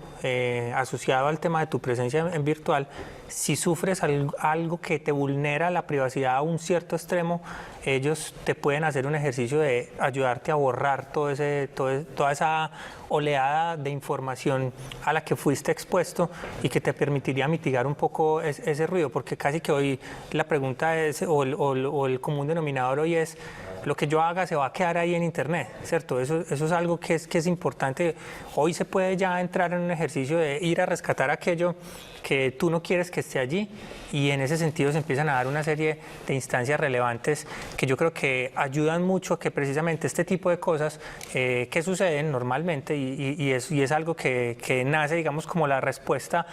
asociado al tema de tu presencia en virtual, si sufres algo que te vulnera la privacidad a un cierto extremo, ellos te pueden hacer un ejercicio de ayudarte a borrar toda esa oleada de información a la que fuiste expuesto y que te permitiría mitigar un poco ese ruido, porque casi que hoy la pregunta es, o el común denominador hoy es: lo que yo haga se va a quedar ahí en internet, ¿cierto? Eso es algo que es importante. Hoy se puede ya entrar en un ejercicio de ir a rescatar aquello que tú no quieres que esté allí, y en ese sentido se empiezan a dar una serie de instancias relevantes que yo creo que ayudan mucho a que precisamente este tipo de cosas que suceden normalmente y es algo que nace, digamos, como la respuesta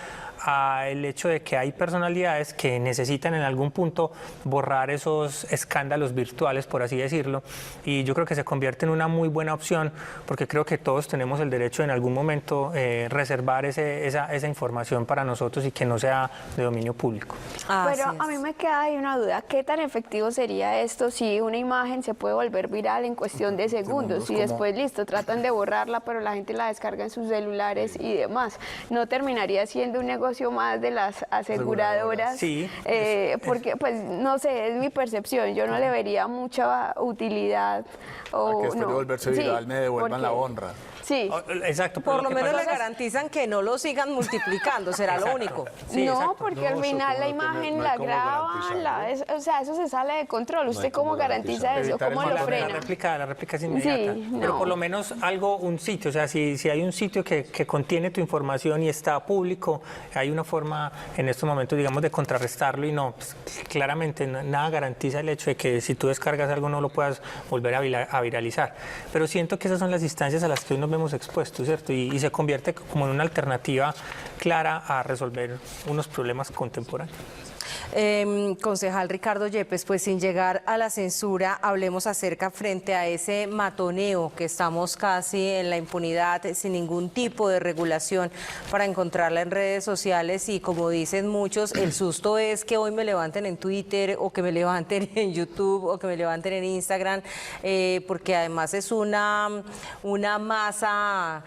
al hecho de que hay personalidades que necesitan en algún punto borrar esos escándalos virtuales, por así decirlo, y yo creo que se convierte en una muy buena opción, porque creo que todos tenemos el derecho en algún momento reservar esa información para nosotros y que no sea de dominio público. Pero a mí me queda ahí una duda, ¿qué tan efectivo sería esto si una imagen se puede volver viral en cuestión de segundos y después listo, tratan de borrarla, pero la gente la descarga en sus celulares y demás? ¿No terminaría siendo un negocio más de las aseguradoras? Sí. Porque, pues, no sé, es mi percepción, yo no le vería mucha utilidad. A que después de volverse viral me devuelvan la honra. Sí. Exacto. Por lo menos le garantizan que no lo sigan multiplicando, será lo único. Sí, no, exacto. porque al final la imagen la graban, o sea, eso se sale de control. ¿Usted cómo garantiza eso? ¿Cómo lo frena? La réplica es inmediata. Sí, pero no. por lo menos un sitio, o sea, si hay un sitio que contiene tu información y está público, hay una forma en estos momentos, digamos, de contrarrestarlo, y no, pues, claramente nada garantiza el hecho de que si tú descargas algo no lo puedas volver a viralizar. Pero siento que esas son las instancias a las que hoy nos vemos expuestos, ¿cierto? Y se convierte como en una alternativa clara a resolver unos problemas contemporáneos. Concejal Ricardo Yepes, pues sin llegar a la censura, hablemos acerca frente a ese matoneo que estamos casi en la impunidad, sin ningún tipo de regulación para encontrarla en redes sociales, y como dicen muchos, el susto es que hoy me levanten en Twitter o que me levanten en YouTube o que me levanten en Instagram, porque además es una masa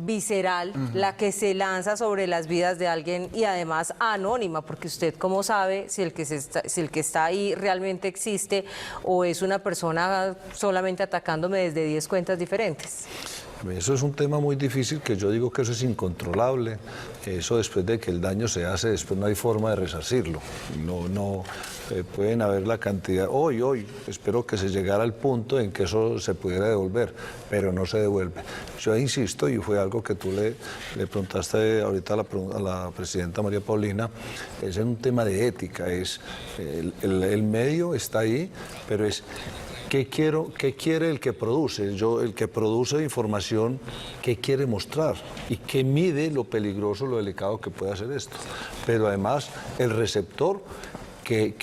visceral la que se lanza sobre las vidas de alguien, y además anónima, porque usted cómo sabe si el que está ahí realmente existe o es una persona solamente atacándome desde 10 cuentas diferentes. Eso es un tema muy difícil, que yo digo que eso es incontrolable. Eso, después de que el daño se hace, después no hay forma de resarcirlo. No pueden haber la cantidad. Hoy espero que se llegara al punto en que eso se pudiera devolver, pero no se devuelve. Yo insisto, y fue algo que tú le preguntaste ahorita a la presidenta María Paulina, es un tema de ética. El medio está ahí, pero es... ¿Qué quiere el que produce? El que produce información, ¿qué quiere mostrar? Y qué mide lo peligroso, lo delicado que puede hacer esto. Pero además, el receptor, ¿qué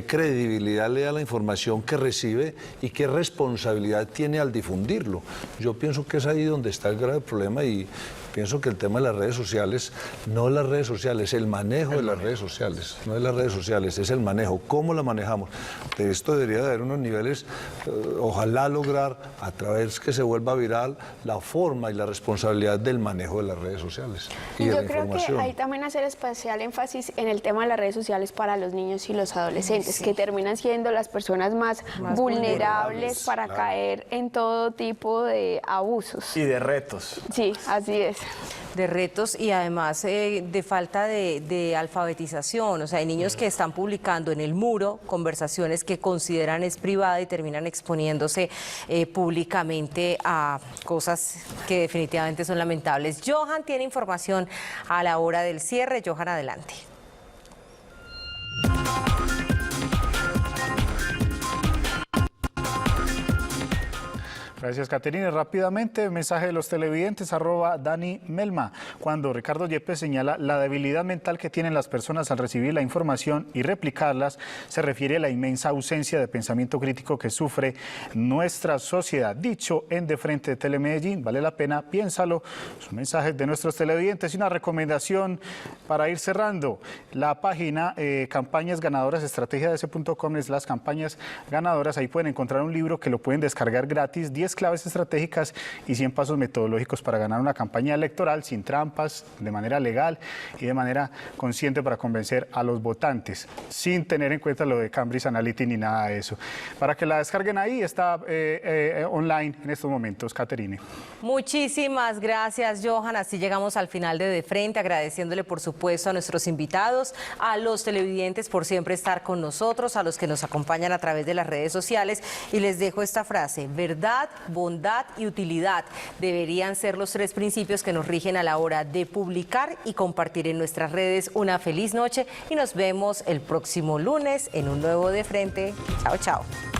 credibilidad le da a la información que recibe y qué responsabilidad tiene al difundirlo? Yo pienso que es ahí donde está el grave problema, y pienso que el tema de las redes sociales, no las redes sociales, el manejo de las redes sociales, no de las redes sociales, es el manejo, cómo la manejamos. De esto debería de haber unos niveles, ojalá lograr, a través que se vuelva viral, la forma y la responsabilidad del manejo de las redes sociales y de la información. Yo creo que hay también hacer especial énfasis en el tema de las redes sociales para los niños y los adolescentes, que terminan siendo las personas más vulnerables para caer en todo tipo de abusos. Y de retos. Sí, así es. De retos, y además de falta de alfabetización. O sea, hay niños que están publicando en el muro conversaciones que consideran es privada y terminan exponiéndose públicamente a cosas que definitivamente son lamentables. Johan tiene información a la hora del cierre. Johan, adelante. Gracias, Caterina. Rápidamente, mensaje de los televidentes, @Dani Melma. Cuando Ricardo Yepes señala la debilidad mental que tienen las personas al recibir la información y replicarlas, se refiere a la inmensa ausencia de pensamiento crítico que sufre nuestra sociedad. Dicho en De Frente de Telemedellín, vale la pena, piénsalo. Son mensajes de nuestros televidentes y una recomendación para ir cerrando. La página Campañas Ganadoras, estrategias.com, es las campañas ganadoras. Ahí pueden encontrar un libro que lo pueden descargar gratis, 10 10 claves estratégicas y 100 pasos metodológicos para ganar una campaña electoral sin trampas, de manera legal y de manera consciente para convencer a los votantes, sin tener en cuenta lo de Cambridge Analytica ni nada de eso. Para que la descarguen ahí, está online en estos momentos. Caterine. Muchísimas gracias, Johan. Así llegamos al final de Frente, agradeciéndole por supuesto a nuestros invitados, a los televidentes por siempre estar con nosotros, a los que nos acompañan a través de las redes sociales, y les dejo esta frase: verdad, bondad y utilidad deberían ser los 3 principios que nos rigen a la hora de publicar y compartir en nuestras redes. Una feliz noche y nos vemos el próximo lunes en un nuevo De Frente. Chao, chao.